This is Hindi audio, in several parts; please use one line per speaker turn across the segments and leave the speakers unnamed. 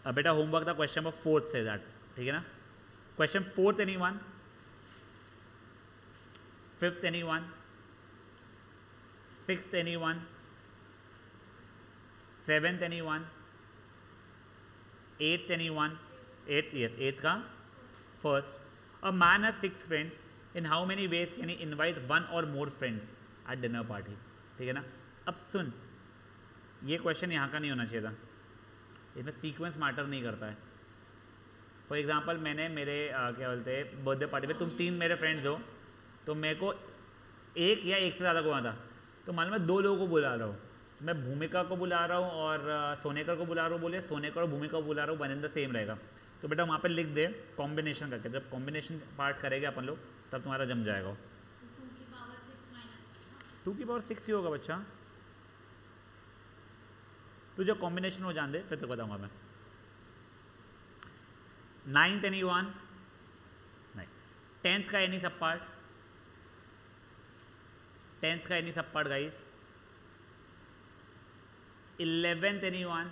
अब बेटा होमवर्क था क्वेश्चन नंबर 4 से दैट, ठीक है ना। Question 4th anyone, 5th anyone, 6th anyone, 7th anyone, 8th anyone, 8th, yes 8th का first. A man has 6 friends, in how many ways can he invite 1 और more friends at dinner party, ठीक है ना। अब सुन, ये क्वेश्चन यहाँ का नहीं होना चाहिए था, इसमें सीक्वेंस मैटर नहीं करता है। फॉर एग्जांपल मैंने मेरे क्या बोलते हैं बर्थडे पार्टी में तुम 3 मेरे फ्रेंड्स हो, तो मेरे को एक या एक से ज़्यादा को आता, तो मान लो मैं 2 लोगों को बुला रहा हूँ, तो मैं भूमिका को बुला रहा हूँ और सोनेकर को बुला रहा हूँ, बोले सोनेकर और भूमिका को बुला रहा हूँ, वन एंड द सेम रहेगा। तो बेटा वहाँ पे लिख दे कॉम्बिनेशन करके, जब कॉम्बिनेशन पार्ट करेंगे अपन लोग तब तुम्हारा जम जाएगा। 2 की पावर 6 ही होगा बच्चा, तू जब कॉम्बिनेशन हो जान दे फिर तो बताऊंगा मैं। 9th एनीवन, नहीं 10th का एनी सब पार्ट, 10th का एनी सब part guys. 11th anyone,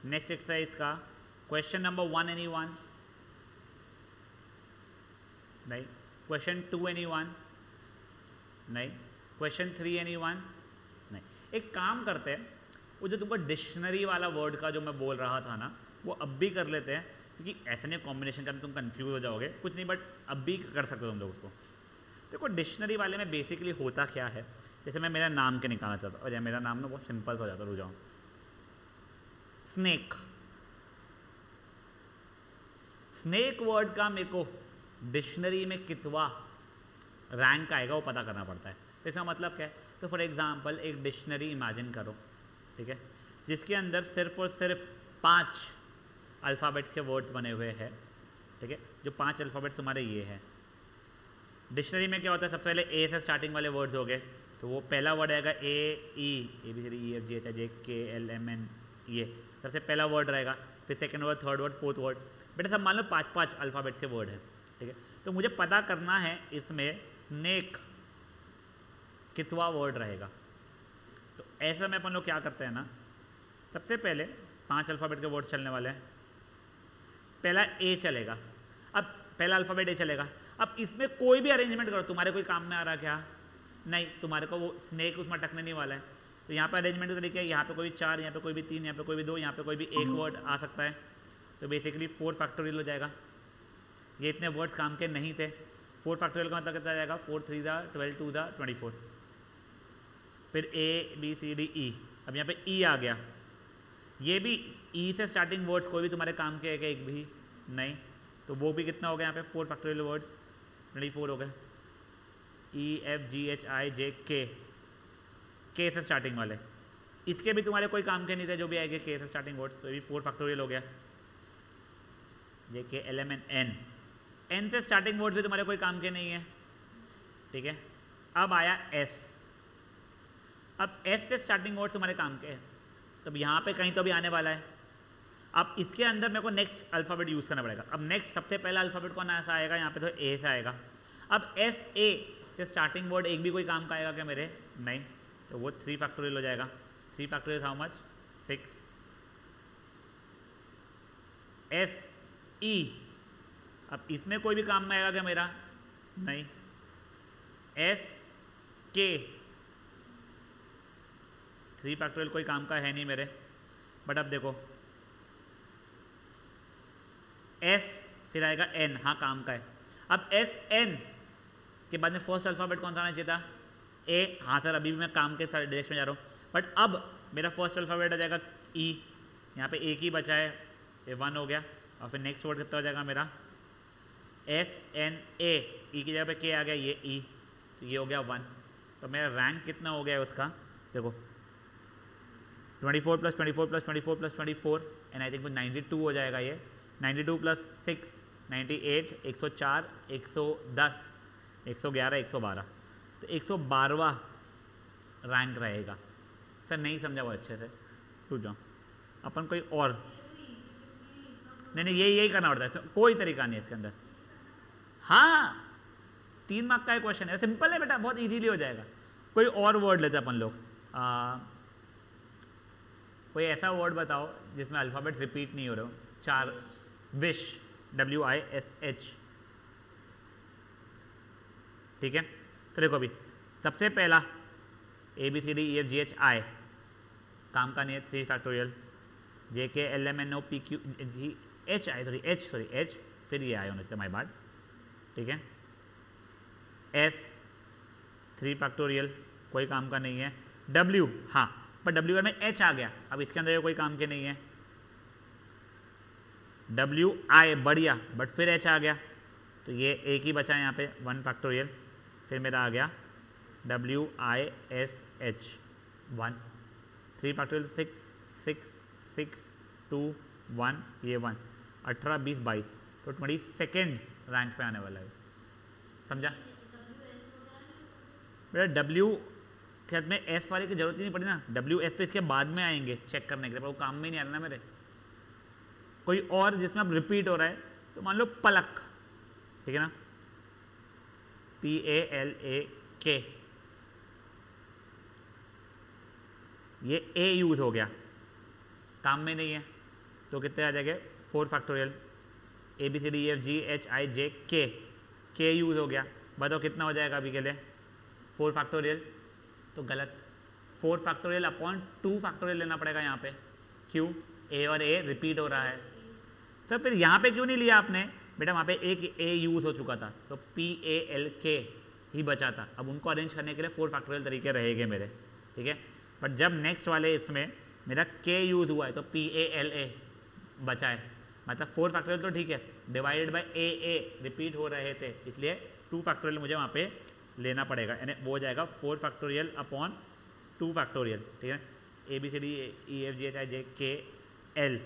next exercise का क्वेश्चन नंबर 1 एनीवन, नहीं क्वेश्चन 2 एनीवन, नहीं क्वेश्चन 3 एनीवन, नहीं। एक काम करते हैं, वो जो तुमको डिक्शनरी वाला वर्ड का जो मैं बोल रहा था ना, वो अब भी कर लेते हैं, क्योंकि ऐसे नहीं कॉम्बिनेशन का तुम कंफ्यूज हो जाओगे, कुछ नहीं बट अब भी कर सकते हो तुम लोग उसको। देखो डिक्शनरी वाले में बेसिकली होता क्या है, जैसे मैं मेरा नाम के निकालना चाहता हूँ, और या मेरा नाम ना बहुत सिंपल सा हो जाता है, रुक जाओ, स्नेक। स्नेक वर्ड का मेरे को डिक्शनरी में कितवा रैंक आएगा वो पता करना पड़ता है। तो इसका मतलब क्या है, तो फॉर एग्जांपल एक डिक्शनरी इमेजिन करो, ठीक है, जिसके अंदर सिर्फ और सिर्फ 5 अल्फ़ाबेट्स के वर्ड्स बने हुए हैं, ठीक है, जो 5 अल्फ़ाबेट्स तुम्हारे ये हैं। डिक्शनरी में क्या होता है, सबसे पहले ए से स्टार्टिंग वाले वर्ड्स हो गए, तो वो पहला वर्ड आएगा ABCDEFGHIJKLMN, ये सबसे पहला वर्ड रहेगा। फिर second word, third word, fourth word, बेटा सब मान लो 5-5 अल्फ़ाबेट्स के वर्ड हैं, ठीक है। तो मुझे पता करना है इसमें स्नेक कितवा वर्ड रहेगा। तो ऐसा में अपन लोग क्या करते हैं ना, सबसे पहले 5 अल्फ़ाबेट के वर्ड चलने वाले हैं, पहला ए चलेगा। अब पहला अल्फ़ाबेट ए चलेगा, अब इसमें कोई भी अरेंजमेंट करो, तुम्हारे कोई काम में आ रहा क्या, नहीं, तुम्हारे को वो स्नेक उसमें अटकने नहीं वाला है। तो यहाँ पे अरेंजमेंट का तरीका है, यहाँ पे कोई भी 4, यहाँ पे कोई भी 3, यहाँ पे कोई भी 2, यहाँ पे कोई भी एक वर्ड आ सकता है, तो बेसिकली 4 फैक्टोरियल हो जाएगा। ये इतने वर्ड्स काम के नहीं थे, 4 फैक्टोरियल का मतलब कितना जाएगा, 4 3 12 2 24। फिर ABCDE, अब यहाँ पे E आ गया, ये भी E से स्टार्टिंग वर्ड्स कोई भी तुम्हारे काम के है क्या, एक भी नहीं, तो वो भी कितना हो गया, यहाँ पे 4 फैक्टोरियल वर्ड्स 24 हो गए। EFGHIJK, K से स्टार्टिंग वाले, इसके भी तुम्हारे कोई काम के नहीं थे, जो भी आएंगे K से स्टार्टिंग वर्ड्स, तो ये भी 4 फैक्टोरियल हो गया। JKLMN, N से स्टार्टिंग वर्ड्स भी तुम्हारे कोई काम के नहीं है, ठीक है। अब आया S, अब S से स्टार्टिंग वर्ड तुम्हारे काम के हैं, तो यहाँ पे कहीं तो भी आने वाला है। अब इसके अंदर मेरे को नेक्स्ट अल्फ़ाबेट यूज़ करना पड़ेगा। अब नेक्स्ट सबसे पहला अल्फ़ाबेट कौन सा आएगा, यहाँ पे तो A से आएगा। अब SA से स्टार्टिंग वर्ड एक भी कोई काम का आएगा क्या मेरे, नहीं, तो वो 3 फैक्टोरियल हो जाएगा। 3 फैक्टोरियल हाउ मच, 6। SE, अब इसमें कोई भी काम में आएगा क्या मेरा, नहीं। SK 3 फैक्टोरियल कोई काम का है नहीं मेरे, बट अब देखो S फिर आएगा N, हाँ काम का है। अब SN के बाद में फर्स्ट अल्फ़ाबेट कौन सा आना चाहिए था, A, हाँ सर अभी भी मैं काम के डायरेक्शन में जा रहा हूँ, बट अब मेरा फर्स्ट अल्फ़ाबेट आ जाएगा E, यहाँ पे एक ही बचा है, ये 1 हो गया। और फिर नेक्स्ट वर्ड कितना हो जाएगा मेरा, SNA, E की जगह पे K आ गया, ये E, तो ये हो गया 1। तो मेरा रैंक कितना हो गया है उसका, देखो 24 + 24 + 24 + 24 एंड आई थिंक 92 हो जाएगा ये। 92 + 6 98, 104, 110, 111, 112, तो 112वां रैंक रहेगा। सर नहीं समझा वो अच्छे से, रुक जाओ अपन कोई और, नहीं यही करना पड़ता है, कोई तरीका नहीं है इसके अंदर। हाँ 3 मार्क का क्वेश्चन है, सिंपल है बेटा, बहुत इजीली हो जाएगा। कोई और वर्ड लेते हैं अपन लोग, कोई ऐसा वर्ड बताओ जिसमें अल्फ़ाबेट्स रिपीट नहीं हो रहे हो। 4 विश, WISH, ठीक है। तो देखो अभी सबसे पहला ABCDEFGHI काम का नहीं है, 3 फैक्टोरियल, JKLMNOPQRSTUV फिर ये आया होना चाहिए, माय बात, ठीक है। S 3 फैक्टोरियल कोई काम का नहीं है। W हाँ, पर W में H आ गया, अब इसके अंदर कोई काम के नहीं है। WI बढ़िया, बट फिर H आ गया, तो ये एक ही बचा यहाँ पे 1 फैक्टोरियल, फिर मेरा आ गया WISH 1, 3 फैक्टोरियल 6 6 6 2 1, ये 1, 18 20 22, तो 22nd रैंक पे आने वाला है, समझा बेटा। W के साथ में S वाले की जरूरत ही नहीं पड़ी ना, WS तो इसके बाद में आएंगे चेक करने के लिए, पर वो काम में नहीं आ रहा ना मेरे। कोई और जिसमें अब रिपीट हो रहा है, तो मान लो पलक, ठीक है ना, PALAK, ये A यूज हो गया, काम में नहीं है, तो कितने आ जाएंगे 4 फैक्टोरियल, ABCDEFGHIJK, K यूज हो गया, बताओ कितना हो जाएगा अभी के लिए 4 फैक्टोरियल, तो गलत, 4 फैक्टोरियल अपॉन 2 फैक्टोरियल लेना पड़ेगा यहाँ पे, क्यों, A और A रिपीट हो रहा है। सर फिर यहाँ पे क्यों नहीं लिया आपने, बेटा वहाँ पे एक A यूज हो चुका था, तो PALK ही बचा था, अब उनको अरेंज करने के लिए 4 फैक्टोरियल तरीके रहेंगे मेरे, ठीक है। बट जब नेक्स्ट वाले इसमें मेरा K यूज हुआ है, तो PALA बचा है, मतलब 4 फैक्टोरियल तो ठीक है, डिवाइडेड बाय AA रिपीट हो रहे थे, इसलिए 2 फैक्टोरियल मुझे वहाँ पे लेना पड़ेगा, यानी वो हो जाएगा 4 फैक्टोरियल अपॉन 2 फैक्टोरियल, ठीक है। ABCDEFGHIJK L,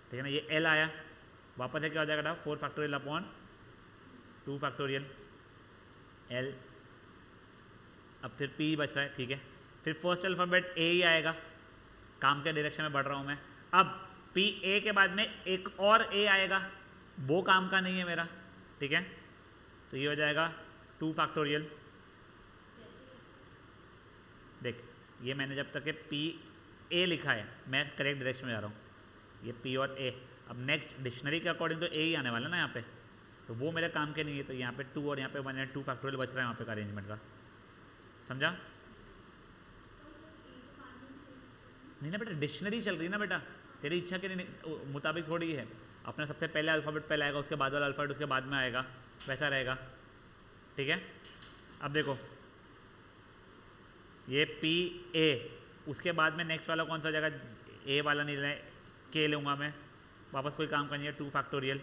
ठीक है ना, ये L आया, वापस से क्या हो जाएगा 4 फैक्टोरियल अपॉन 2 फैक्टोरियल L, अब फिर P बच रहा है, ठीक है। फिर फर्स्ट अल्फ़ाबेट A ही आएगा, काम के डायरेक्शन में बढ़ रहा हूँ मैं। अब PA के बाद में एक और A आएगा, वो काम का नहीं है मेरा, ठीक है, तो ये हो जाएगा 2 फैक्टोरियल। देख ये मैंने जब तक PA लिखा है, मैं करेक्ट डायरेक्शन में जा रहा हूँ, ये P और A, अब नेक्स्ट डिक्शनरी के अकॉर्डिंग तो A ही आने वाला ना यहाँ पे, तो वो मेरे काम के नहीं है, तो यहाँ पे 2 और यहाँ पे 1 है, 2 फैक्टोरियल बच रहा है यहाँ पे का अरेंजमेंट का, समझा नहीं ना बेटा, डिक्शनरी चल रही है ना बेटा, तेरी इच्छा के मुताबिक थोड़ी है, अपना सबसे पहले अल्फ़ाबेट पहले आएगा, उसके बाद वाला अल्फ़ाबेट उसके बाद में आएगा, वैसा रहेगा, ठीक है। अब देखो ये PA, उसके बाद में नेक्स्ट वाला कौन सा हो जाएगा, A वाला नहीं लेना, K लूँगा मैं, वापस कोई काम करनी है, 2 फैक्टोरियल,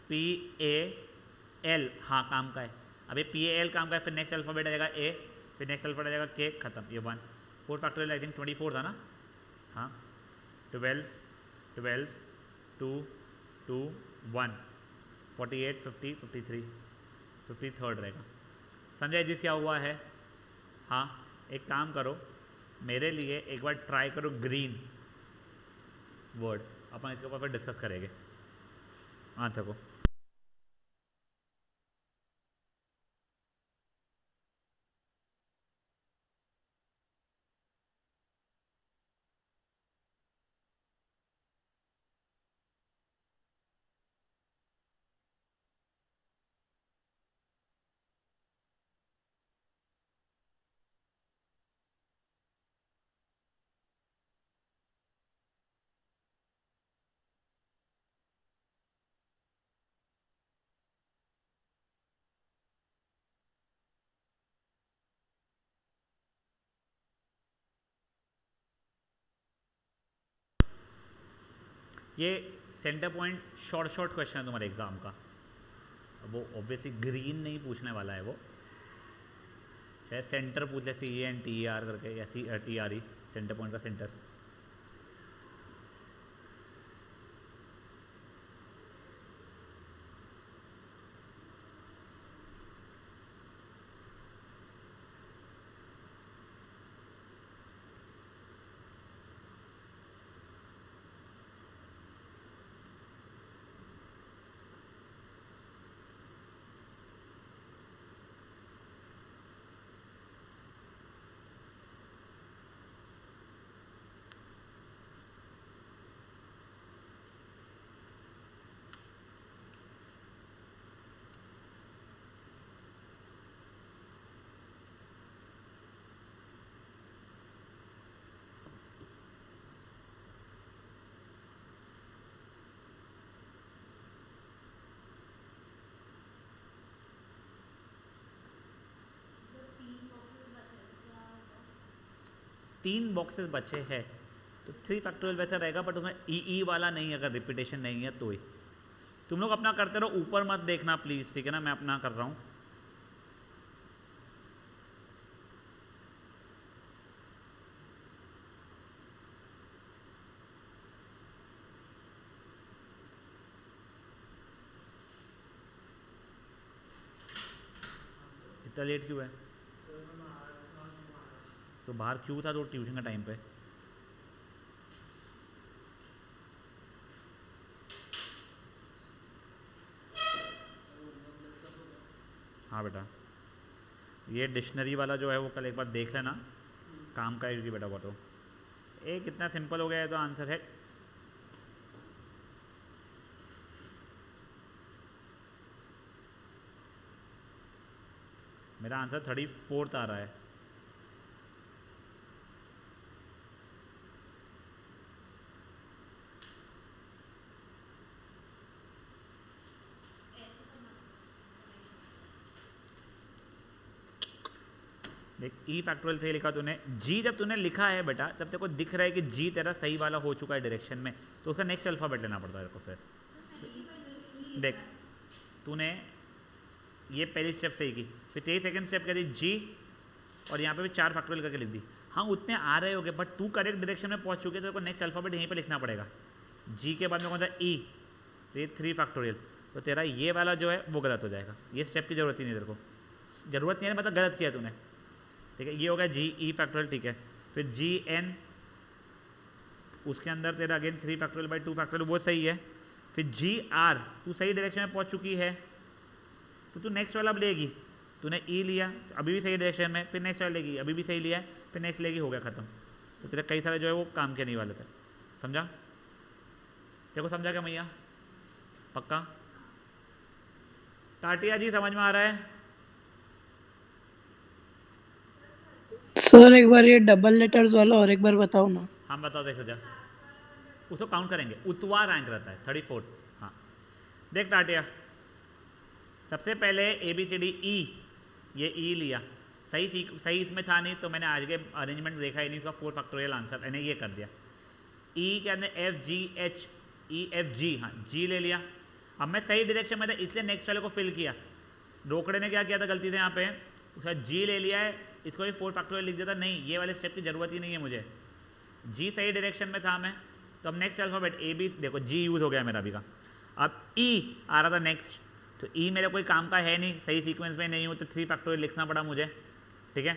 PAL हाँ काम का है, अभी PAL काम का है, फिर नेक्स्ट अल्फ़ाबेट आ जाएगा A, फिर नेक्स्ट अल्फ़ाबेट आ जाएगा K, खत्म, ये 1, 4 फैक्टोरियल आई थिंक 24 था ना, हाँ 12 12 2 2 1 48 50 53 53rd रहेगा, समझे जिस क्या हुआ है। हाँ एक काम करो, मेरे लिए एक बार ट्राई करो ग्रीन वर्ड, अपन इसके ऊपर फिर डिस्कस करेंगे आंसर को। ये सेंटर पॉइंट शॉर्ट क्वेश्चन है तुम्हारे एग्जाम का, वो ऑब्वियसली ग्रीन नहीं पूछने वाला है, वो शायद सेंटर पूछ ले, CENTER करके या TRE, सेंटर पॉइंट का सेंटर। 3 बॉक्सेस बचे हैं तो 3 फैक्टोरियल वैसे रहेगा, बट उसमें ई वाला नहीं, अगर रिपीटेशन नहीं है तो ही। तुम लोग अपना करते रहो, ऊपर मत देखना प्लीज़, ठीक है ना, मैं अपना कर रहा हूँ। इतना लेट क्यों है? तो बाहर क्यों था? तो ट्यूशन का टाइम पे। हाँ बेटा, ये डिक्शनरी वाला जो है वो कल एक बार देख लेना, काम का है बेटा। वो तो एक इतना सिंपल हो गया है तो आंसर है। मेरा आंसर 34 आ रहा है। देख ई फैक्टोरियल सही लिखा तूने। जी जब तूने लिखा है बेटा, जब तेरे को दिख रहा है कि जी तेरा सही वाला हो चुका है डायरेक्शन में, तो उसका नेक्स्ट अल्फ़ाबेट लेना पड़ता है तेरे को। फिर देख तूने ये पहली स्टेप सही की, फिर तेरी सेकंड स्टेप क्या दी? जी, और यहाँ पे भी 4 फैक्टोरियल करके लिख दी। हाँ उतने आ रहे होगे, बट तू करेक्ट डायरेक्शन में पहुँच चुके तो तेरे को नेक्स्ट अल्फ़ाबेट यहीं पर लिखना पड़ेगा। जी के बाद में कौन सा? ई, तो ये 3 फैक्टोरियल, तो तेरा ये वाला जो है वो गलत हो जाएगा। ये स्टेप की ज़रूरत ही नहीं तेरे को, ज़रूरत नहीं है, मतलब गलत किया तूने, ठीक है। ये हो गया जी ई फैक्टोरियल, ठीक है। फिर जी एन, उसके अंदर तेरा अगेन 3 फैक्टोरियल बाई 2 फैक्टोरियल, वो सही है। फिर जी आर, तू सही डायरेक्शन में पहुंच चुकी है, तो तू नेक्स्ट वाला अब लेगी। तूने ई लिया, अभी भी सही डायरेक्शन में, फिर नेक्स्ट वाला लेगी, अभी भी सही लिया, फिर नेक्स्ट लेगी, हो गया खत्म। तो तेरे कई सारे जो है वो काम के नहीं वाले थे, समझा? तेरे को समझा क्या मैया? पक्का? टाटिया जी समझ में आ रहा है?
सर एक बार ये डबल लेटर्स वाला और एक बार बताओ ना।
हाँ बताओ, देखो जा, उसको काउंट करेंगे, उतवा रैंक रहता है 34। हाँ देख टाटिया, सबसे पहले A B C D E, ये ई लिया, सही इसमें था नहीं, तो मैंने आज के अरेंजमेंट देखा ही नहीं, इसका 4 फैक्टोरियल आंसर मैंने ये कर दिया। ई के अंदर एफ जी एच, ई एफ जी, हाँ जी ले लिया। अब मैं सही डायरेक्शन में था इसलिए नेक्स्ट वाले को फिल किया। रोकड़े ने क्या किया था गलती से, यहाँ पे उसका जी ले लिया है, इसको भी 4 फैक्टोरियल लिख देता, नहीं ये वाले स्टेप की ज़रूरत ही नहीं है मुझे, जी सही डायरेक्शन में था मैं। तो अब नेक्स्ट अल्फ़ाबेट ए बी, देखो जी यूज़ हो गया मेरा अभी का। अब ई आ रहा था नेक्स्ट, तो ई मेरे कोई काम का है नहीं, सही सीक्वेंस में नहीं हूँ, तो 3 फैक्टोरियल लिखना पड़ा मुझे, ठीक है।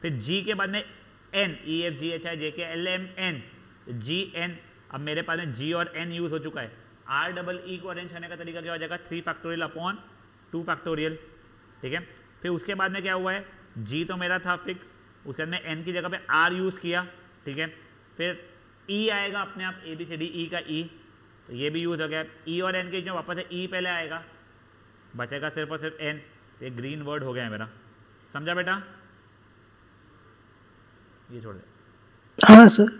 फिर जी के बाद में N, E F G H I J K L M N, G N, अब मेरे पास में जी और एन यूज़ हो चुका है। आर डबल ई को अरेंज करने का तरीका क्या हो जाएगा? 3 फैक्टोरियल अपॉन 2 फैक्टोरियल, ठीक है। फिर उसके बाद में क्या हुआ है? जी तो मेरा था फिक्स, उसके बाद में एन की जगह पे आर यूज़ किया, ठीक है। फिर ई आएगा अपने आप, A B C D E का ई, तो ये भी यूज़ हो गया। ई और एन के जो वापस है ई पहले आएगा, बचेगा सिर्फ और सिर्फ एन, तो ये ग्रीन वर्ड हो गया है मेरा, समझा बेटा? ये छोड़ दे।
हाँ सर।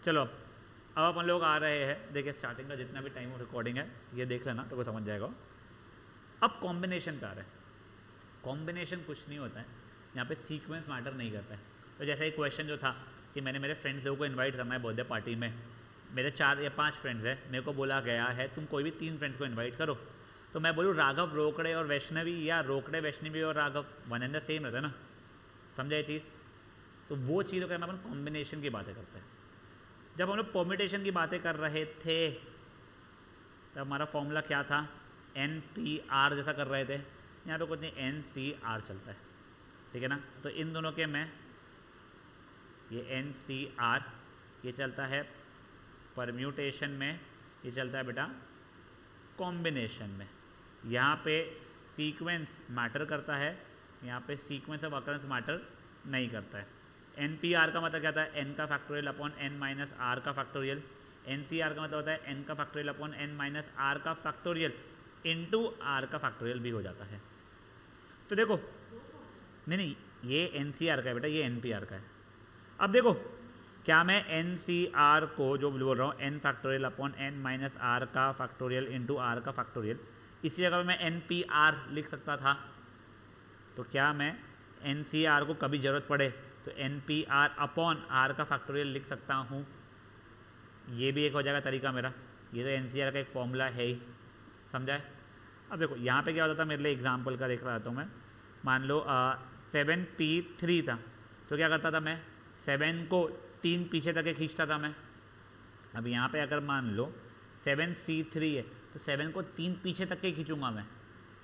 चलो अब अपन लोग आ रहे हैं, देखिए स्टार्टिंग का जितना भी टाइम रिकॉर्डिंग है ये देख लेना तो समझ जाएगा। अब कॉम्बिनेशन पे आ रहा है। कॉम्बिनेशन कुछ नहीं होता है, यहाँ पे सीक्वेंस मैटर नहीं करता है। तो जैसे एक क्वेश्चन जो था कि मैंने मेरे फ्रेंड्स लोगों को इनवाइट करना है बर्थडे पार्टी में, मेरे 4 या 5 फ्रेंड्स हैं, मेरे को बोला गया है तुम कोई भी 3 फ्रेंड्स को इनवाइट करो, तो मैं बोलूँ राघव रोकड़े और वैष्णवी, या रोकड़े वैष्णवी और Raghav, one and the same रहता है ना, समझा ये चीज़? तो वो चीज़ अगर अपन कॉम्बिनेशन की बातें करते हैं, जब हम लोग परम्यूटेशन की बातें कर रहे थे तब हमारा फॉर्मूला क्या था? एन पी आर जैसा कर रहे थे, यहाँ पे कुछ नहीं, एन सी आर चलता है, ठीक है ना। तो इन दोनों के मैं ये एन सी आर ये चलता है परम्यूटेशन में, ये चलता है बेटा कॉम्बिनेशन में। यहाँ पे सीक्वेंस मैटर करता है, यहाँ पे सीक्वेंस ऑफ अकरेंस मैटर नहीं करता है। एन पी आर का मतलब क्या था? एन का factorial upon n minus r का फैक्टोरियल। एन सी आर का मतलब होता है एन का factorial upon n minus r का फैक्टोरियल इंटू आर का फैक्टोरियल भी हो जाता है। तो देखो नहीं ये एन सी आर का है बेटा, ये एन पी आर का है। अब देखो क्या मैं एन सी आर को जो बोल रहा हूँ n factorial upon n minus r का फैक्टोरियल इंटू आर का फैक्टोरियल, इसी जगह मैं एन पी आर लिख सकता था। तो क्या मैं एन सी आर को कभी ज़रूरत पड़े तो n P r upon r का फैक्टोरियल लिख सकता हूँ। ये भी एक हो जाएगा तरीका मेरा, ये तो एनसीआर का एक फॉर्मूला है ही, समझा है। अब देखो यहाँ पे क्या होता था, मेरे लिए एग्जाम्पल का देख रहा था मैं, मान लो 7p3 था, तो क्या करता था मैं 7 को 3 पीछे तक खींचता था मैं। अब यहाँ पे अगर मान लो 7c3 है तो 7 को 3 पीछे तक के खींचूंगा मैं,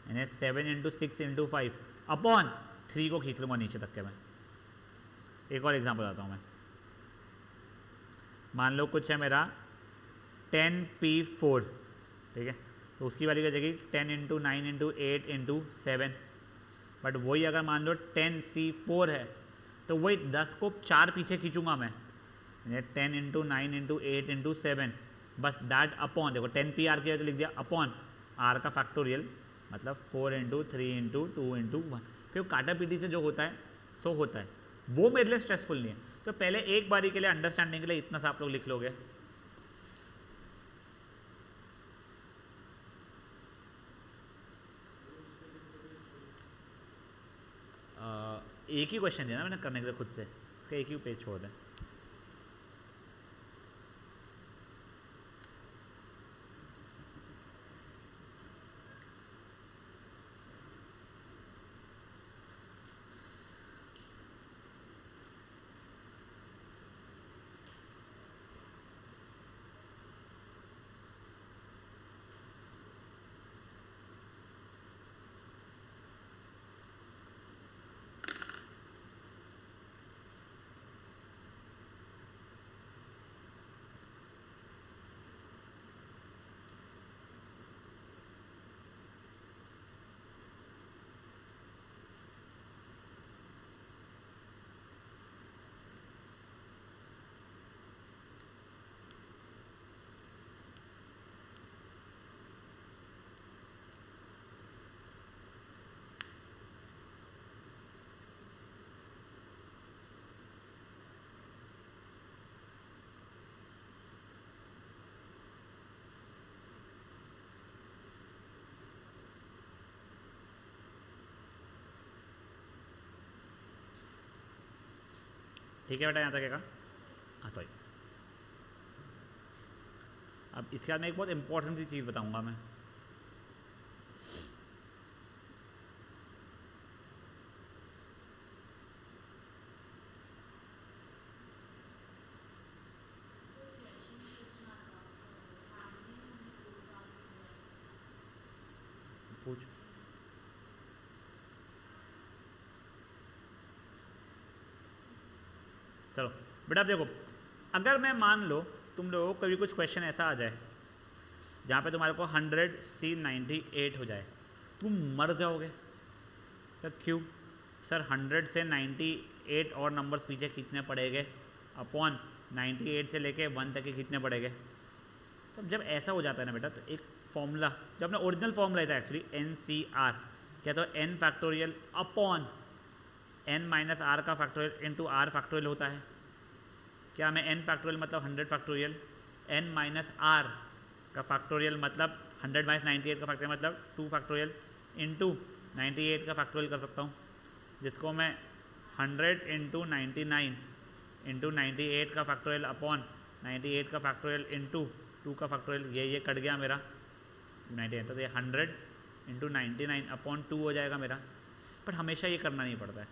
यानी 7 × 6 × 5 अपॉन 3 को खींच लूँगा नीचे तक के मैं। एक और एग्जाम्पल आता हूँ मैं, मान लो कुछ है मेरा 10p4, ठीक है, तो उसकी वाली क्या जाएगी 10 × 9 × 8 × 7, बट वही अगर मान लो 10c4 है तो वही 10 को 4 पीछे खींचूंगा मैं, 10 × 9 × 8 × 7, बस दैट अपॉन, देखो 10p r की तो लिख दिया अपॉन r का फैक्टोरियल, मतलब 4 × 3 × 2 × 1। फिर काटा पीटी से जो होता है सो होता है, वो मेरे लिए स्ट्रेसफुल नहीं है। तो पहले एक बारी के लिए अंडरस्टैंडिंग के लिए इतना सा आप लोग लिख लोगे। एक ही क्वेश्चन दिया ना मैंने करने के लिए खुद से, इसका एक ही पेज छोड़ दें। ठीक है बेटा, यहाँ तक हाँ सॉरी। अब इसके बाद में एक बहुत इंपॉर्टेंट सी चीज़ बताऊंगा मैं, पूछ। चलो बेटा अब देखो, अगर मैं मान लो तुम लोगों को कभी कुछ क्वेश्चन ऐसा आ जाए जहाँ पे तुम्हारे को 100 से 98 हो जाए, तुम मर जाओगे। सर क्यों? सर 100 से 98 और नंबर्स पीछे खींचने पड़ेंगे अपॉन 98 से लेके 1 तक के खींचने पड़ेंगे। तो जब ऐसा हो जाता है ना बेटा, तो एक फॉर्मूला जो अपना ओरिजिनल फॉर्मूला था एक्चुअली NCR, क्या तो n factorial upon n minus r का फैक्टोरियल इंटू आर फैक्टोरियल होता है। क्या मैं n फैक्टोरियल मतलब 100 फैक्टोरियल, n माइनस आर का फैक्टोरियल मतलब 100 माइनस 98 का फैक्टोरियल मतलब 2 फैक्टोरियल इंटू 98 का फैक्टोरियल कर सकता हूँ, जिसको मैं 100 इंटू 99 इंटू 98 का फैक्टोरियल अपॉन 98 का फैक्टोरियल इंटू 2 का फैक्टोरियल, ये कट गया मेरा 98, तो ये 100 इंटू 99 अपॉन 2 हो जाएगा मेरा। पर हमेशा ये करना नहीं पड़ता है।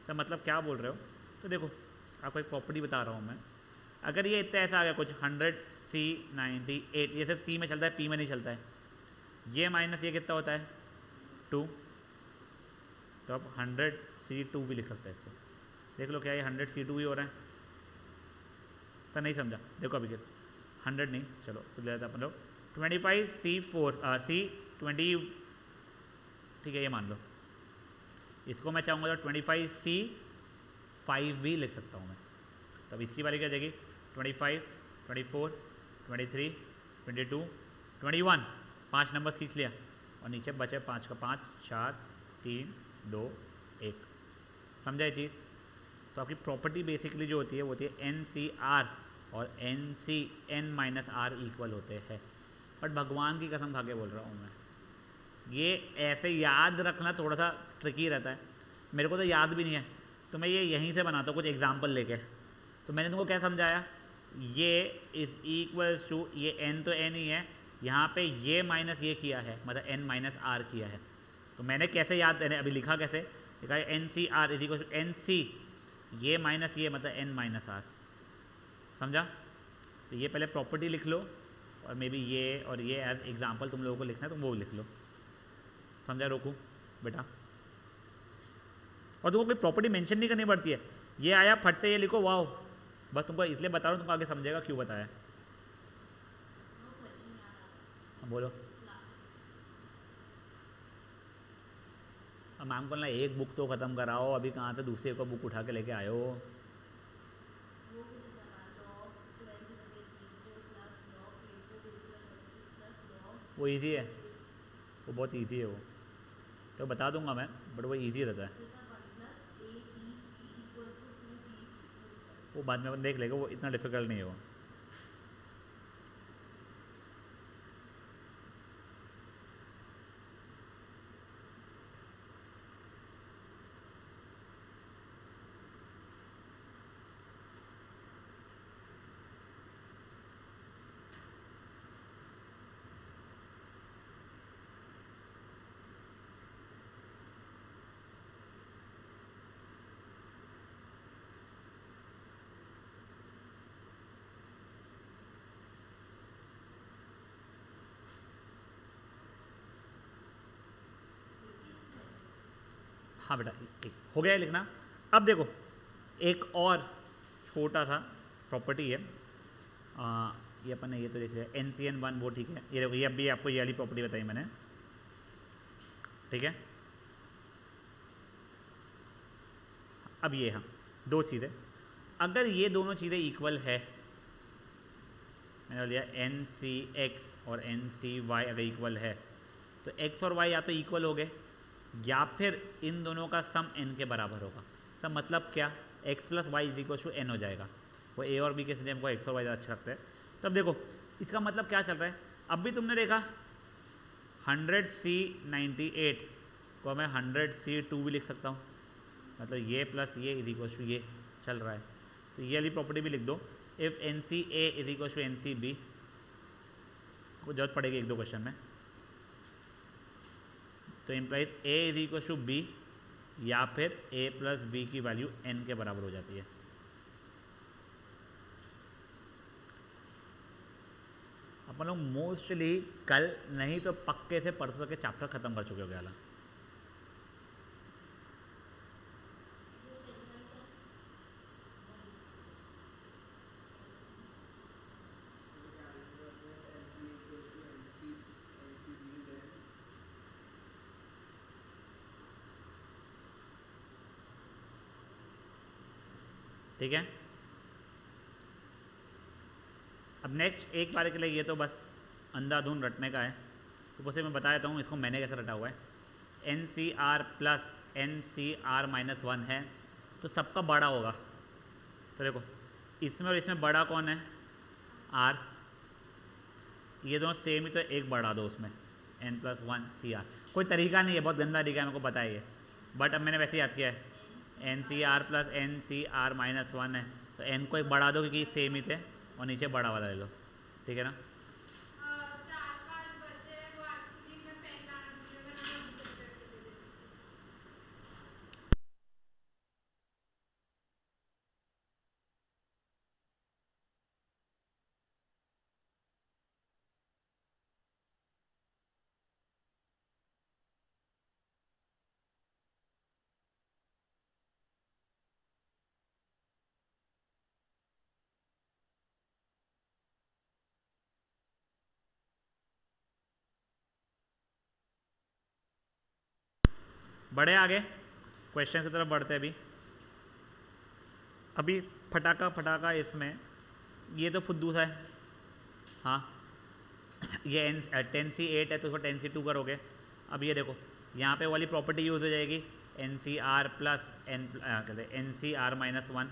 तो मतलब क्या बोल रहे हो? तो देखो आपको एक प्रॉपर्टी बता रहा हूँ मैं, अगर ये इतना ऐसा आ गया कुछ 100C98, ये सिर्फ C में चलता है, P में नहीं चलता है, ये माइनस ये कितना होता है 2, तो अब 100C2 भी लिख सकते हैं इसको। देख लो क्या ये 100C2 ही हो रहा है? तो नहीं समझा, देखो अभी 100 नहीं, चलो तो ले जाता अपन लोग 25C4C20, ठीक है ये मान लो। इसको मैं चाहूँगा तो 25C5 भी लिख सकता हूँ मैं। तब इसकी वाली क्या जाएगी 25, 24, 23, 22, 21, 5 नंबर्स खींच लिया और नीचे बचे 5 का 5, 4, 3, 2, 1। समझा ये चीज़? तो आपकी प्रॉपर्टी बेसिकली जो होती है वो होती है NCR और NCN माइनस आर इक्वल होते हैं। बट भगवान की कसम खा के बोल रहा हूँ मैं, ये ऐसे याद रखना थोड़ा सा ट्रिकी रहता है। मेरे को तो याद भी नहीं है तो मैं ये यहीं से बनाता हूँ कुछ एग्जाम्पल लेके। तो मैंने तुमको क्या समझाया, ये इज इक्वल्स टू, ये n तो n ही है, यहाँ पे ये माइनस ये किया है, मतलब n माइनस आर किया है। तो मैंने कैसे याद, मैंने अभी लिखा कैसे, लिखा है n C r is equal to n C, ये माइनस ये मतलब n माइनस आर। समझा? तो ये पहले प्रॉपर्टी लिख लो, और मे बी ये और ये एज एग्जाम्पल तुम लोगों को लिखना है तो वो लिख लो। समझा रोकू बेटा? और तुमको कोई प्रॉपर्टी मेंशन नहीं करनी पड़ती है, ये आया फट से ये लिखो वाओ, बस तुमको इसलिए बता रहा हूँ, तुमको आगे समझेगा क्यों बताया। बोलो। अब मैम को ना एक बुक तो ख़त्म कराओ, अभी कहाँ से दूसरे को बुक उठा के लेके आए हो। वो इजी है, वो बहुत इजी है, वो तो बता दूंगा मैं, बट वो इजी रहता है, वो बाद में अपन देख लेगा, वो इतना डिफिकल्ट नहीं है वो। हाँ बेटा एक हो गया है लिखना। अब देखो एक और छोटा सा प्रॉपर्टी है, ये अपन ने ये तो देख लिया NCN1, वो ठीक है। ये देखो ये अभी आपको ये वाली प्रॉपर्टी बताई मैंने, ठीक है। अब ये हाँ दो चीज़ें, अगर ये दोनों चीज़ें इक्वल है, मैंने लिया NCX और NCY अगर इक्वल है तो x और y या तो इक्वल हो गए या फिर इन दोनों का सम n के बराबर होगा। सब मतलब क्या, x plus y is equal to n हो जाएगा। वो a और b के सीधे हमको x और y ज़्यादा अच्छा लगता है। तो अब देखो इसका मतलब क्या चल रहा है, अब भी तुमने देखा 100C98 को मैं 100C2 भी लिख सकता हूँ, मतलब ये प्लस ये इज इक्वल टू ये चल रहा है। तो ये वाली प्रॉपर्टी भी लिख दो, if NCA is equal to NCB, को जरूरत पड़ेगी एक दो क्वेश्चन में। तो implies A is equal to B या फिर A प्लस B की वैल्यू n के बराबर हो जाती है। अपन लोग मोस्टली कल नहीं तो पक्के से परसों के चैप्टर खत्म कर चुके हो गया। ठीक है। अब नेक्स्ट एक बार के लिए ये तो बस अंधाधुन रटने का है, तो उसे मैं बता देता हूँ इसको मैंने कैसे रटा हुआ है। NCR प्लस NCR माइनस 1 है तो सबका बड़ा होगा। तो देखो इसमें और इसमें बड़ा कौन है, R, ये दोनों सेम ही, तो एक बढ़ा दो उसमें n प्लस 1 CR। कोई तरीका नहीं है, बहुत गंदा तरीका है, मेरे को पता है ये, बट अब मैंने वैसे याद किया है। NCR प्लस NCR माइनस 1 है तो n को एक बढ़ा दो क्योंकि सेम ही थे, और नीचे बड़ा वाला ले लो, ठीक है ना। बढ़े आगे क्वेश्चन की तरफ बढ़ते हैं। अभी फटाका इसमें ये तो फुद्दू सा है, हाँ ये 10C8 है तो उसको 10C2 करोगे। अब ये देखो यहाँ पे वाली प्रॉपर्टी यूज़ हो जाएगी NCR plus NCR minus 1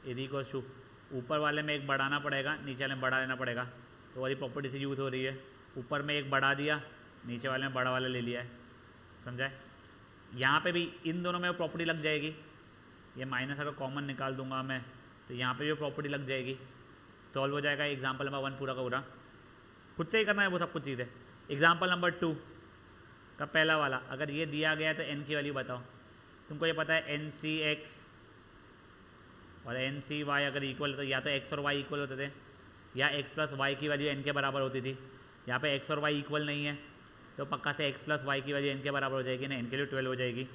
is equal to, ऊपर वाले में एक बढ़ाना पड़ेगा, नीचे वाले में बढ़ा लेना पड़ेगा, तो वाली प्रॉपर्टी से यूज़ हो रही है। ऊपर में एक बढ़ा दिया, नीचे वाले में बड़ा वाला ले लिया है, समझाए। यहाँ पे भी इन दोनों में प्रॉपर्टी लग जाएगी, ये माइनस अगर कॉमन निकाल दूंगा मैं तो यहाँ पे भी प्रॉपर्टी लग जाएगी, सॉल्व हो जाएगा एग्जाम्पल नंबर 1 पूरा का पूरा। खुद से ही करना है वो सब कुछ चीज़ें। एग्जाम्पल नंबर 2 का पहला वाला, अगर ये दिया गया तो n की वैल्यू बताओ। तुमको ये पता है एन सी एक्स और एन सी वाई अगर इक्वल तो या तो x और y इक्वल होते थे या x प्लस वाई की वैल्यू n के बराबर होती थी। यहाँ पे x और y इक्वल नहीं है तो पक्का से x प्लस वाई की वैल्यू n के बराबर हो जाएगी ना, n के लिए 12 हो जाएगी।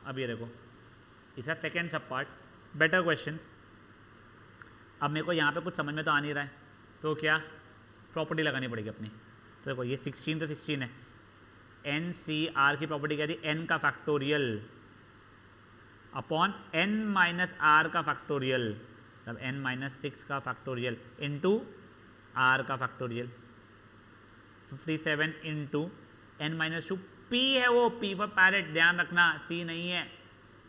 अब ये देखो इसका सेकेंड सब पार्ट, बेटर क्वेश्चंस। अब मेरे को यहाँ पे कुछ समझ में तो आ नहीं रहा है, तो क्या प्रॉपर्टी लगानी पड़ेगी अपनी। तो देखो ये 16 तो 16 है, एन सी आर की प्रॉपर्टी क्या थी, n का factorial upon n minus r का फैक्टोरियल, मतलब n माइनस 6 का फैक्टोरियल इंटू आर का factorial. 57 into n minus 2, p है वो, p फॉर पैरेट, ध्यान रखना c नहीं है,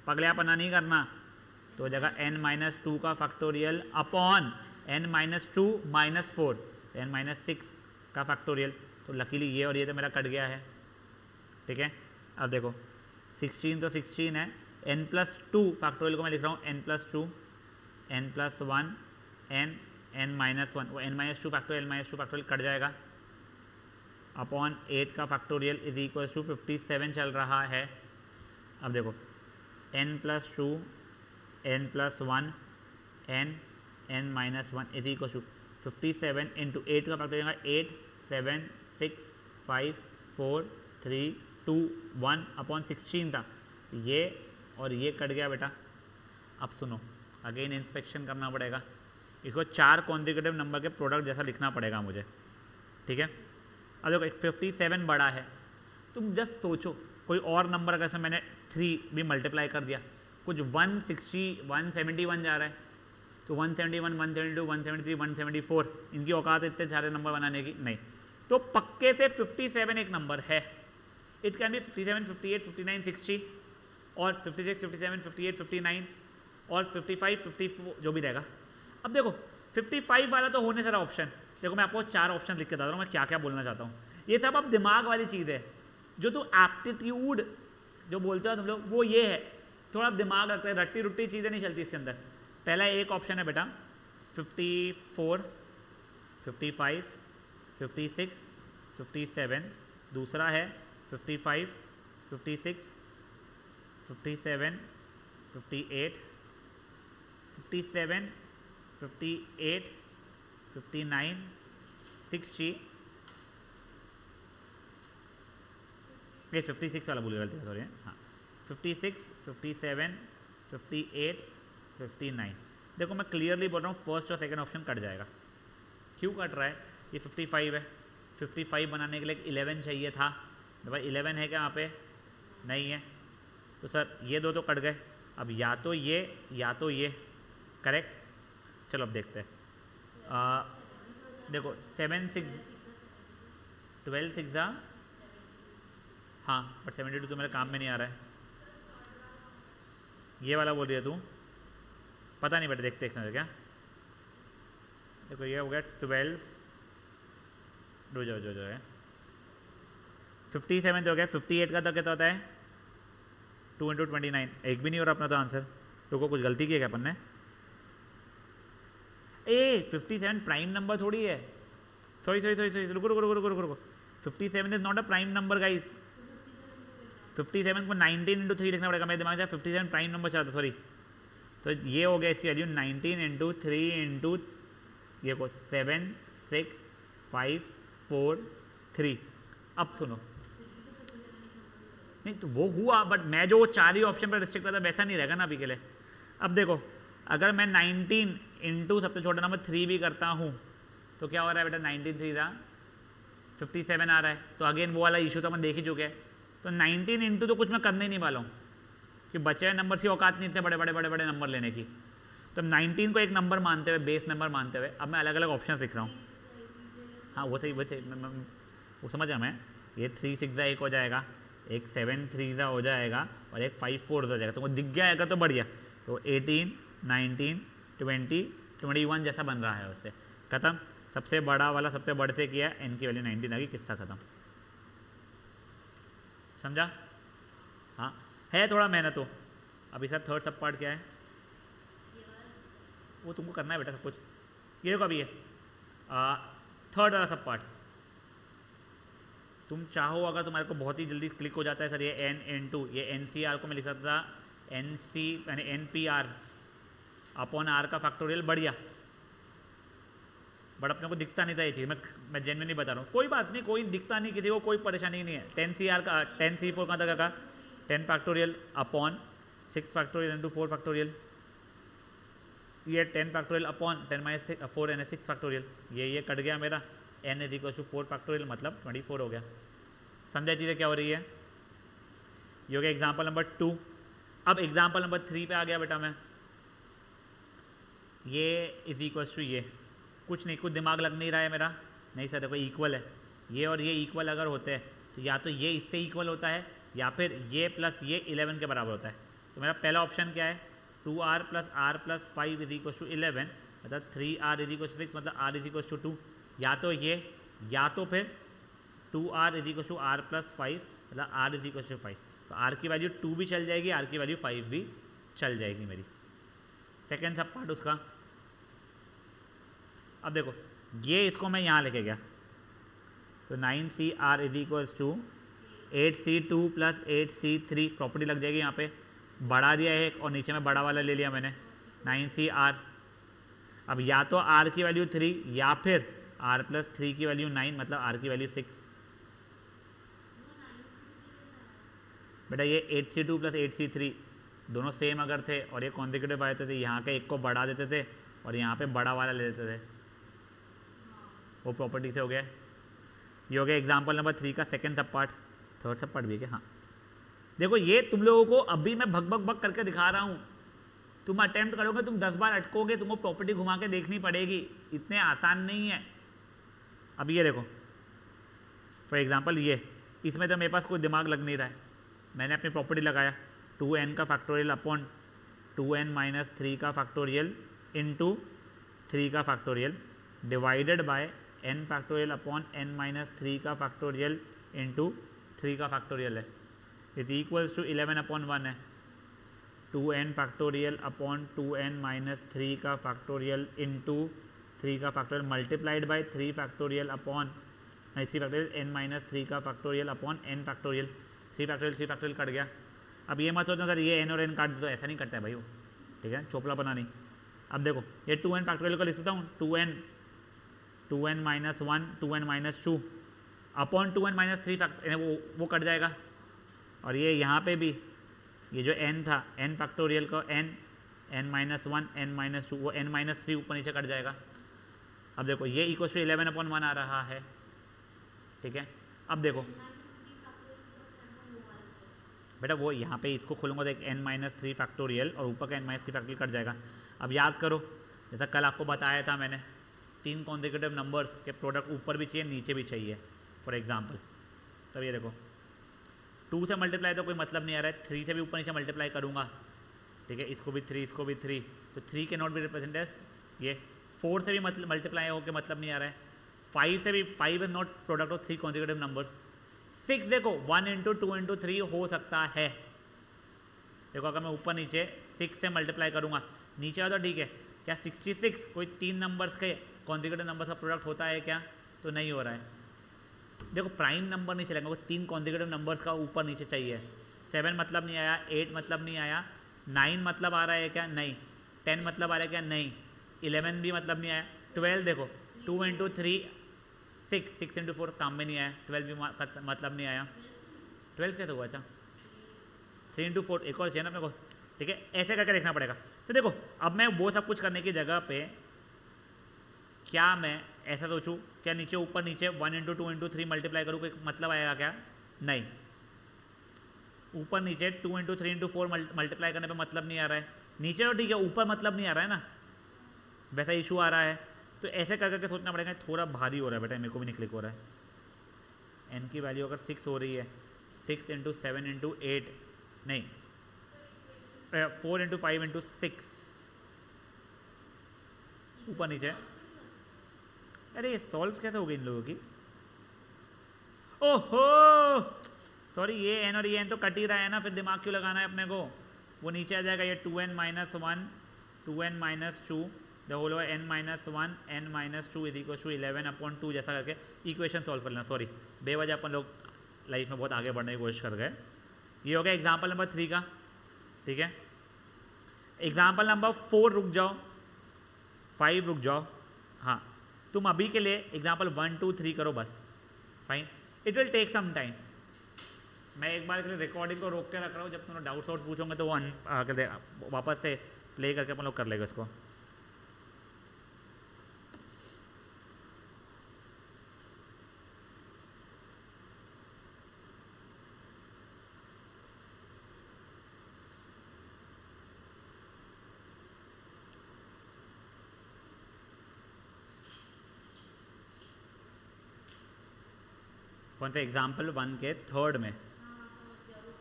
पगलियापना नहीं करना। तो जगह n माइनस 2 का factorial upon n minus 2 minus 4 n minus 6 का फैक्टोरियल। तो लकीली ये और ये तो मेरा कट गया है, ठीक है। अब देखो 16 तो 16 है, n प्लस 2 फैक्टोरियल को मैं लिख रहा हूँ n plus 2 n plus 1 n minus 1, वो n माइनस 2 फैक्टोरियल कट जाएगा अपॉन 8 का फैक्टोरियल इज इक्वल टू 57 चल रहा है। अब देखो n plus 2 n plus 1 n minus 1 is equal to 57 into 8 का फैक्टोरियल 8 7 6 5 4 3 2 1 अपॉन 16 था, ये और ये कट गया बेटा। अब सुनो, अगेन इंस्पेक्शन करना पड़ेगा, इसको 4 कॉन्जिक्यूटिव नंबर के प्रोडक्ट जैसा लिखना पड़ेगा मुझे, ठीक है। अब देखो 57 बड़ा है, तुम जस्ट सोचो कोई और नंबर अगर से मैंने 3 भी मल्टीप्लाई कर दिया, कुछ 160 171 जा रहा है, तो 171 172 173 174 इनकी औकात इतने सारे नंबर बनाने की नहीं। तो पक्के से 57 एक नंबर है, इट कैन बी 57 58 59 60 और 56 57 58 59 और 55 54 जो भी रहेगा। अब देखो 55 वाला तो होने सारा ऑप्शन, देखो मैं आपको 4 ऑप्शन लिख के बता रहा हूँ मैं क्या क्या बोलना चाहता हूँ। ये सब अब दिमाग वाली चीज़ है, जो तो एप्टीट्यूड जो बोलते हो तुम लोग वो ये है, थोड़ा दिमाग रखते हैं, रट्टी रुट्टी चीज़ें नहीं चलती इसके अंदर। पहला एक ऑप्शन है बेटा 54 55 56 57, दूसरा है 55 56 57 58 57 58 59 60, ये 56 वाला भूल गलती है सॉरी, हाँ 56 57 58 59। देखो मैं क्लियरली बोल रहा हूँ फर्स्ट और सेकंड ऑप्शन कट जाएगा। क्यों कट रहा है, ये 55 है, 55 बनाने के लिए 11 चाहिए था, भाई 11 है क्या यहाँ पे, नहीं है, तो सर ये दो तो कट गए। अब या तो ये करेक्ट। चलो अब देखते हैं, देखो 7 6 12 6 हाँ, बट 72 तो मेरे काम में नहीं आ रहा है, ये वाला बोल रही है तू, पता नहीं बेटा, देखते हैं क्या। देखो ये हो गया 12 जो है 57 तो हो गया, 58 का तो कितना होता है 2 × 29, एक भी नहीं हो रहा अपना तो आंसर। तो को कुछ गलती की है क्या अपन ने, 57 प्राइम नंबर थोड़ी है, सॉरी रुको 57 is not a prime number guys, 57 को 19 × 3 लिखना पड़ेगा, मेरे दिमाग से 57 प्राइम नंबर चला था सॉरी। तो ये हो गया इसकी वैल्यू 19 × 3 × ये को 7 6 5 4 3। अब सुनो, नहीं तो वो हुआ, बट मैं जो 4 ही ऑप्शन पर रिस्ट्रिक्ट करता वैसा नहीं रहेगा ना अभी के लिए। अब देखो अगर मैं 19 × सबसे छोटा नंबर 3 भी करता हूँ तो क्या हो रहा है बेटा, 19 3 57 आ रहा है। तो अगेन वो वाला इशू तो अपन देख ही चुके हैं। तो 19 × तो कुछ मैं करने ही नहीं वाला हूँ कि बचे हुए नंबर की औकात नहीं इतने बड़े नंबर लेने की। तो 19 को एक नंबर मानते हुए, बेस नंबर मानते हुए, अब मैं अलग अलग ऑप्शन लिख रहा हूँ। हाँ वो सही वो समझ गया मैं, ये 3 6 1 हो जाएगा, एक 7 3 हो जाएगा और एक 5 4 हो जाएगा। तो वो दिख गया अगर तो बढ़िया। तो 18 19 20 21 जैसा बन रहा है, उससे खत्म। सबसे बड़ा वाला सबसे बड़े से किया, n की वैल्यू 19 आ गई, किस्सा खत्म। समझा? हाँ है थोड़ा मेहनत हो। अभी सर थर्ड सब पार्ट क्या है, वो तुमको करना है बेटा सब कुछ। ये देखो अभी है थर्ड वाला सब पार्ट। तुम चाहो अगर तुम्हारे को बहुत ही जल्दी क्लिक हो जाता है सर ये N/N2, ये NCR को मैं लिख सकता था NC यानी NPR अपॉन R का फैक्टोरियल, बढ़िया। बट अपने को दिखता नहीं था ये चीज़, मैं जेन्युइनली बता रहा हूँ। कोई बात नहीं, कोई दिखता नहीं, किसी को कोई परेशानी नहीं है। 10CR का 10C4 का था 10 factorial upon 6 factorial into 4 factorial, ये 10 फैक्टोरियल अपॉन 10 - 4 यानी 6 फैक्टोरियल, ये कट गया मेरा। n is equal to 4 factorial मतलब 24 हो गया। समझा चीज़ें क्या हो रही है? ये हो गया एग्जाम्पल नंबर 2। अब एग्जाम्पल नंबर 3 पे आ गया बेटा मैं। ये इज इक्वल टू ये, कुछ नहीं, कुछ दिमाग लग नहीं रहा है मेरा। नहीं सर देखो इक्वल है, ये और ये इक्वल अगर होते हैं तो या तो ये इससे इक्वल होता है या फिर ये प्लस ये 11 के बराबर होता है। तो मेरा पहला ऑप्शन क्या है, 2r + r + 5 is equal to 11 मतलब 3r इज इक्वल टू 6 मतलब r इज इक्वल टू 2। या तो ये या तो फिर 2r is equal to r + 5 मतलब r इज इक्वल टू 5। तो r की वैल्यू 2 भी चल जाएगी, r की वैल्यू 5 भी चल जाएगी मेरी। सेकेंड सब पार्ट उसका। अब देखो ये इसको मैं यहाँ लेके गया तो 9CR is equal to 8C2 + 8C3 property लग जाएगी। यहाँ पे बढ़ा दिया है और नीचे में बड़ा वाला ले लिया मैंने 9CR। अब या तो R की वैल्यू 3 या फिर R + 3 की वैल्यू 9 मतलब R की वैल्यू 6। बेटा ये 8C2 + 8C3 दोनों सेम अगर थे और ये कॉन्जिक्यूटिव आए थे, यहाँ के एक को बढ़ा देते थे और यहाँ पे बड़ा वाला ले देते थे, वो प्रॉपर्टी से हो गया। ये हो गया एग्जाम्पल नंबर 3 का सेकेंड सब पार्ट। थर्ड सब पार्ट भी क्या? हाँ देखो ये तुम लोगों को अभी मैं भग भग भग करके दिखा रहा हूँ, तुम अटेम्प्ट करोगे, तुम 10 बार अटकोगे, तुमको प्रॉपर्टी घुमा के देखनी पड़ेगी, इतने आसान नहीं है। अब ये देखो फॉर एग्जांपल ये, इसमें तो मेरे पास कोई दिमाग लग नहीं रहा है, मैंने अपनी प्रॉपर्टी लगाया 2n का फैक्टोरियल अपॉन 2n - 3 का फैक्टोरियल इंटू 3 का factorial divided by n factorial upon n - 3 का फैक्टोरियल इंटू 3 का फैक्टोरियल है इज इक्वल्स टू 11/1 है 2n फैक्टोरियल अपॉन 2n - 3 का फैक्टोरियल इंटू 3 का factorial multiplied by 3 factorial upon 3 factorial n - 3 का factorial upon n factorial. 3 factorial cut गया। अब ये मत सोचना सर ये n और n काट दो, तो ऐसा नहीं करता है भाई वो, ठीक है, चोपला बना नहीं। अब देखो ये 2n फैक्टोरियल का लिख सकता हूँ 2n - 1 2n - 2 upon 2n - 3 factorial, वो कट जाएगा। और ये यहाँ पे भी ये जो n था n फैक्टोरियल का n - 1 n - 2 वो n - 3 ऊपर नीचे कट जाएगा। अब देखो ये इक्वल टू 11/1 आ रहा है, ठीक है। अब देखो बेटा वो यहाँ पे इसको खोलूँगा तो एक n - 3 फैक्टोरियल और ऊपर का n - 3 फैक्टोरियल कट जाएगा। अब याद करो जैसा कल आपको बताया था मैंने, 3 कॉन्जिक्यूटिव नंबर्स के प्रोडक्ट ऊपर भी चाहिए नीचे भी चाहिए फॉर एग्जांपल। तब ये देखो 2 से मल्टीप्लाई तो कोई मतलब नहीं आ रहा है, 3 से भी ऊपर नीचे मल्टीप्लाई करूँगा, ठीक है, इसको भी 3 इसको भी 3, तो 3 के नॉट भी रिप्रेजेंट एज ये। 4 से भी मल्टीप्लाई होकर मतलब नहीं आ रहा है, 5 से भी 5 is not product of 3 consecutive numbers. 6 देखो 1 × 2 × 3 हो सकता है। देखो अगर मैं ऊपर नीचे 6 से मल्टीप्लाई करूँगा नीचे वाला तो ठीक है, क्या 66 कोई 3 नंबर्स के कॉन्जिक्यूटिव नंबर्स का प्रोडक्ट होता है क्या? तो नहीं हो रहा है। देखो प्राइम नंबर नहीं चलेगा, वो 3 कॉन्जिक्यूटिव नंबर्स का ऊपर नीचे चाहिए। 7 मतलब नहीं आया, 8 मतलब नहीं आया, 9 मतलब आ रहा है क्या? नहीं। 10 मतलब आ रहा है क्या? नहीं। 11 भी मतलब नहीं आया। 12 देखो 2 × 3 6 6 × 4 काम में नहीं आया, 12 भी मतलब नहीं आया। 12 कैसे हुआ? अच्छा 3 × 4 एक और चाहिए ना अपने को, ठीक है, ऐसे करके देखना पड़ेगा। तो देखो अब मैं वो सब कुछ करने की जगह पे क्या मैं ऐसा सोचूं, क्या नीचे ऊपर नीचे 1 × 2 × 3 मल्टीप्लाई करूँ, कोई मतलब आएगा क्या? नहीं। ऊपर नीचे 2 × 3 × 4 मल्टीप्लाई करने पे मतलब नहीं आ रहा है, नीचे तो ठीक है, ऊपर मतलब नहीं आ रहा है ना, वैसा इशू आ रहा है। तो ऐसे कर करके सोचना पड़ेगा। थोड़ा भारी हो रहा है बेटा, मेरे को भी नहीं क्लिक हो रहा है। n की वैल्यू अगर 6 हो रही है, 6 × 7 × 8 नहीं 4 × 5 × 6 ऊपर नीचे। अरे ये सॉल्व कैसे हो गई इन लोगों की? ओहो सॉरी ये n और ये n तो कट ही रहा है ना, फिर दिमाग क्यों लगाना है अपने को। वो नीचे आ जाएगा ये 2n - 1 2n - 2 the whole over n - 1 n - 2 is equal to 11/2 जैसा करके इक्वेशन सॉल्व कर लेना। सॉरी बेवजह अपन लोग लाइफ में बहुत आगे बढ़ने की कोशिश कर गए। ये हो गया एग्जाम्पल नंबर 3 का, ठीक है। एग्जाम्पल नंबर 4 रुक जाओ, 5 रुक जाओ। हाँ तुम अभी के लिए एग्जाम्पल 1 2 3 करो बस, fine, it will take some time. मैं एक बार के लिए रिकॉर्डिंग को रोक के रख रहा हूँ, जब तुम डाउट्स वाउट पूछोगे तो वो वापस से प्ले करके अपन लोग कर लेगा इसको। कौन से एग्जाम्पल 1 के थर्ड में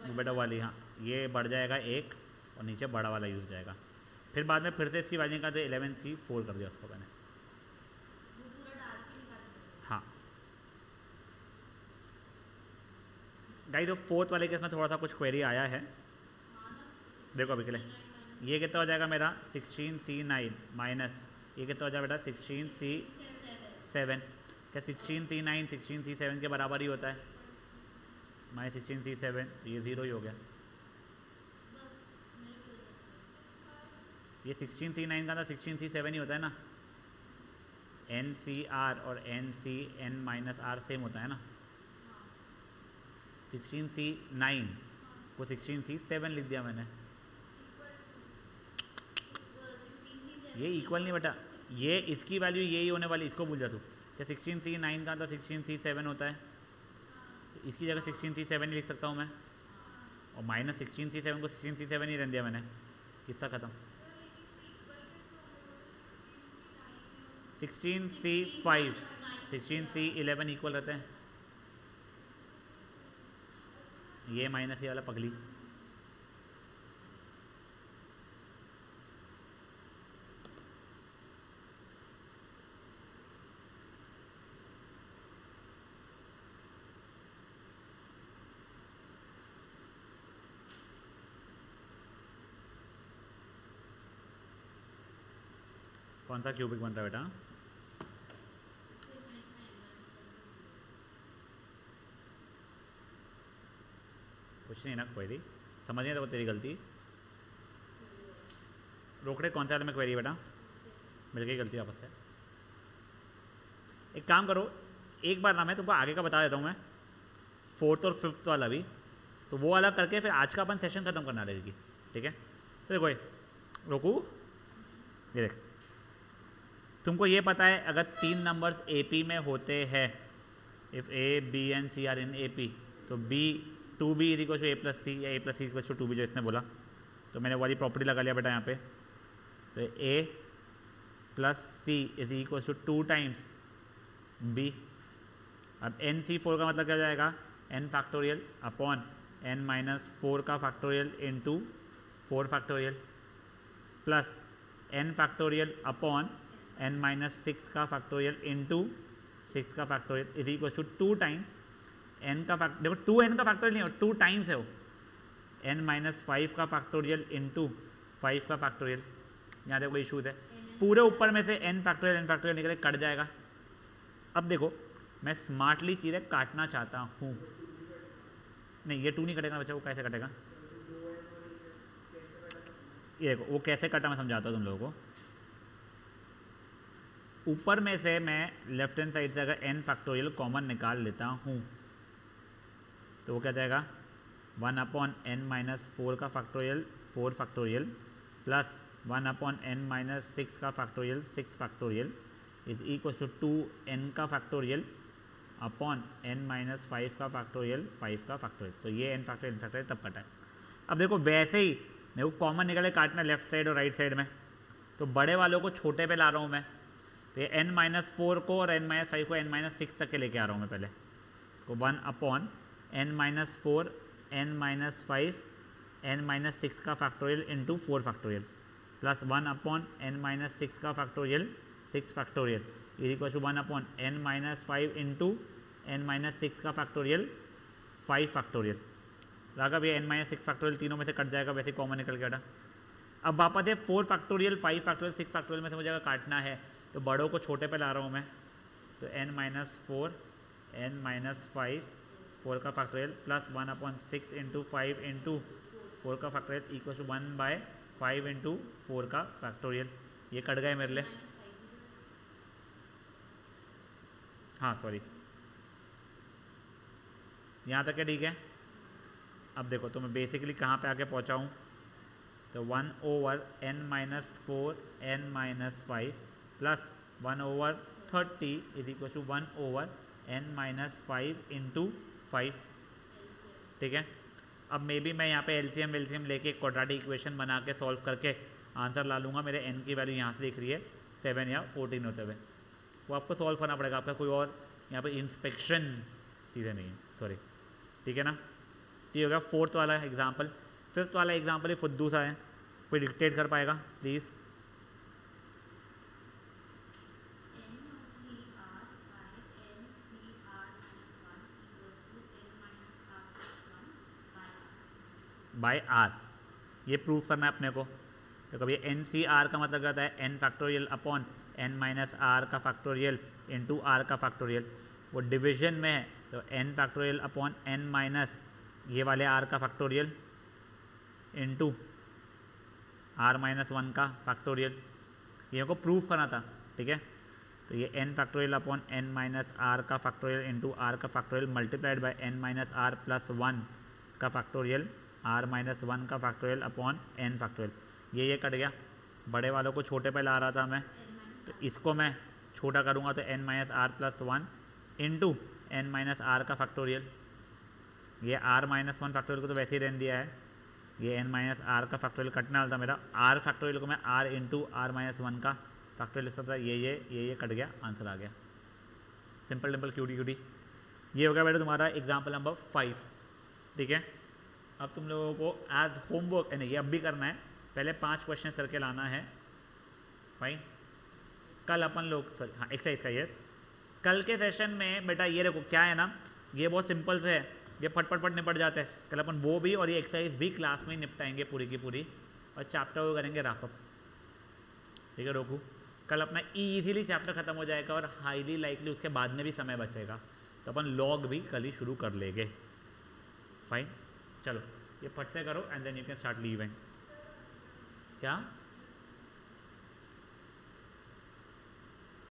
वो बेटा वाली, हाँ ये बढ़ जाएगा 1 और नीचे बड़ा वाला यूज जाएगा। फिर बाद में फिर से इसकी वैल्यू का तो 11c 4 कर दिया उसको मैंने। हाँ गाइस तो फोर्थ वाले केस में थोड़ा सा कुछ क्वेरी आया है, देखो अभी के लिए। ये कितना हो जाएगा मेरा 16c9 माइनस ये कितना हो जाएगा बेटा 16c7। क्या 16c9 16c7 के बराबर ही होता है, माइनस 16c7, तो ये 0 ही हो गया। ये 16c9 का था 16c7 ही होता है ना, NCR और NCN-R सेम होता है ना। 16c9 को 16c7 लिख दिया मैंने। ये इक्वल नहीं बेटा, ये इसकी वैल्यू यही होने वाली, इसको भूल जा तू। क्या 16c9 का था 16c7 होता है, तो इसकी जगह 16c7 ही लिख सकता हूँ मैं, और माइनस 16c7 को 16c7 ही रहने दिया मैंने, किस्सा ख़त्म। 16c5 16c11 इक्वल रहते हैं, ये माइनस ये वाला पगली। कौन सा क्यूबिक बन रहा है बेटा? कुछ नहीं ना, क्वेरी समझ नहीं था, वो तेरी गलती। रोकड़े कौन सा वाले में क्वेरी बेटा? मिल गई गलती वापस से। एक काम करो, एक बार ना मैं तुमको आगे का बता देता हूँ मैं, 4th और 5th वाला भी, तो वो वाला करके फिर आज का अपन सेशन ख़त्म करना रहेगी, ठीक है। तो देखो ये रोकू, ये देख, तुमको ये पता है अगर 3 नंबर्स AP में होते हैं, if A B and C are in AP, तो B2B is equal to A + C या A + C equal to 2B, जो इसने बोला, तो मैंने वाली प्रॉपर्टी लगा लिया बेटा यहाँ पे। तो A + C is equal to 2 times B। अब NC4 का मतलब क्या जाएगा, n फैक्टोरियल अपॉन n - 4 का factorial into 4 factorial plus n factorial upon n - 6 का फैक्टोरियल इंटू 6 का factorial is equal to 2 times n का फैक्ट, देखो 2n का फैक्टोरियल नहीं हो, 2 टाइम्स है वो, n - 5 का फैक्टोरियल इंटू 5 का फैक्टोरियल। यहाँ देखो इशूज़ है, पूरे ऊपर में से n फैक्टोरियल निकले, कट जाएगा। अब देखो मैं स्मार्टली चीज़ें काटना चाहता हूँ, नहीं ये 2 नहीं कटेगा बच्चा, वो कैसे कटेगा, ये देखो वो कैसे कटा मैं समझाता हूँ तुम लोगों को। ऊपर में से मैं लेफ्ट हैंड साइड से अगर n फैक्टोरियल कॉमन निकाल लेता हूँ, तो वो क्या जाएगा 1/n - 4 का फैक्टोरियल 4 फैक्टोरियल प्लस 1/n - 6 का factorial 6 factorial is equal to 2n का फैक्टोरियल अपॉन n - 5 का फैक्टोरियल 5 का फैक्टोरियल। तो ये n फैक्टोरियल तब कटा है। अब देखो वैसे ही मेरे को कॉमन निकले काटना लेफ्ट साइड और राइट साइड में, तो बड़े वालों को छोटे पे ला रहा हूँ मैं, तो ये n - 4 को और n - 5 को n - 6 तक के लेके आ रहा हूँ मैं पहले, तो 1/n - 4 n - 5 n - 6 का factorial into 4 factorial plus 1/n - 6 का factorial 6 factorial is equal to 1/n - 5 into n - 6 का फैक्टोरियल 5 फैक्टोरियल। राघव ये n - 6 फैक्टोरियल तीनों में से कट जाएगा, वैसे कॉमन निकल के हटा। अब वापस है 4 फैक्टोरियल 5 फैक्टोरियल 6 फैक्टोरियल में से मुझे अगर काटना है तो बड़ों को छोटे पे ला रहा हूँ मैं, तो n - 4 n - 5 4 का फैक्टोरियल प्लस 1/6 इंटू 5 इंटू 4 का फैक्टोरियल इक्वल टू 1/5 इंटू 4 का फैक्टोरियल। ये कट गए मेरे लिए, हाँ सॉरी, यहाँ तक है ठीक है। अब देखो तो मैं बेसिकली कहाँ पे आके पहुँचा हूँ, तो 1/n - 4 n - 5 plus 1/30 is equal to 1/n - 5 into 5, ठीक है। अब मे बी मैं यहाँ पे एलसीएम लेके एक क्वाड्रेटिक इक्वेशन बना के सॉल्व करके आंसर ला लूँगा। मेरे n की वैल्यू यहाँ से दिख रही है 7 या 14 होते हुए, वो आपको सॉल्व करना पड़ेगा, आपका कोई और यहाँ पे इंस्पेक्शन सीधे नहीं है, सॉरी, ठीक है ना। तो ये हो गया 4th वाला एग्जाम्पल। 5th वाला एग्जाम्पल ये फुद्दू सा है, कोई डिक्टेट कर पाएगा प्लीज़। बाय आर, ये प्रूफ करना है अपने को। तो कभी एन सी आर का मतलब रहता है n factorial upon n - r का फैक्टोरियल इंटू r का फैक्टोरियल। वो डिवीजन में है तो n फैक्टोरियल अपॉन n - ये वाले r का फैक्टोरियल इंटू r - 1 का फैक्टोरियल, ये को प्रूफ करना था, ठीक है। तो ये n factorial upon n - r का फैक्टोरियल इंटू r का factorial multiplied by n - r plus 1 का फैक्टोरियल r - 1 का फैक्टोरियल अपॉन n फैक्टोरियल। ये कट गया, बड़े वालों को छोटे पे ला रहा था मैं, तो इसको मैं छोटा करूँगा तो n - r plus 1 into n - r का फैक्टोरियल। ये r - 1 फैक्टोरियल को तो वैसे ही रहने दिया है, ये n - r का फैक्टोरियल कटने वाला था मेरा, r फैक्टोरियल को मैं r इंटू r - 1 का फैक्टोरियल लिख सकता था। ये कट गया, आंसर आ गया, सिंपल टिम्पल क्यूटी क्यूटी। ये हो गया बेटा तुम्हारा एग्जाम्पल नंबर 5, ठीक है। अब तुम लोगों को एज होमवर्क नहीं, ये अब भी करना है, पहले 5 क्वेश्चन करके लाना है, फाइन। कल अपन लोग सॉरी हाँ एक्सरसाइज का, यस, कल के सेशन में बेटा ये देखो क्या है ना, ये बहुत सिंपल से है, ये फट निपट जाते हैं। कल अपन वो भी और ये एक्सरसाइज भी क्लास में ही निपटाएंगे पूरी की पूरी, और चैप्टर वो करेंगे रैपअप, ठीक है रोकू। कल अपना ईजिली चैप्टर खत्म हो जाएगा और हाईली लाइकली उसके बाद में भी समय बचेगा, तो अपन लॉग भी कल ही शुरू कर लेंगे, फाइन। चलो ये फट से करो and then you can start leaving. क्या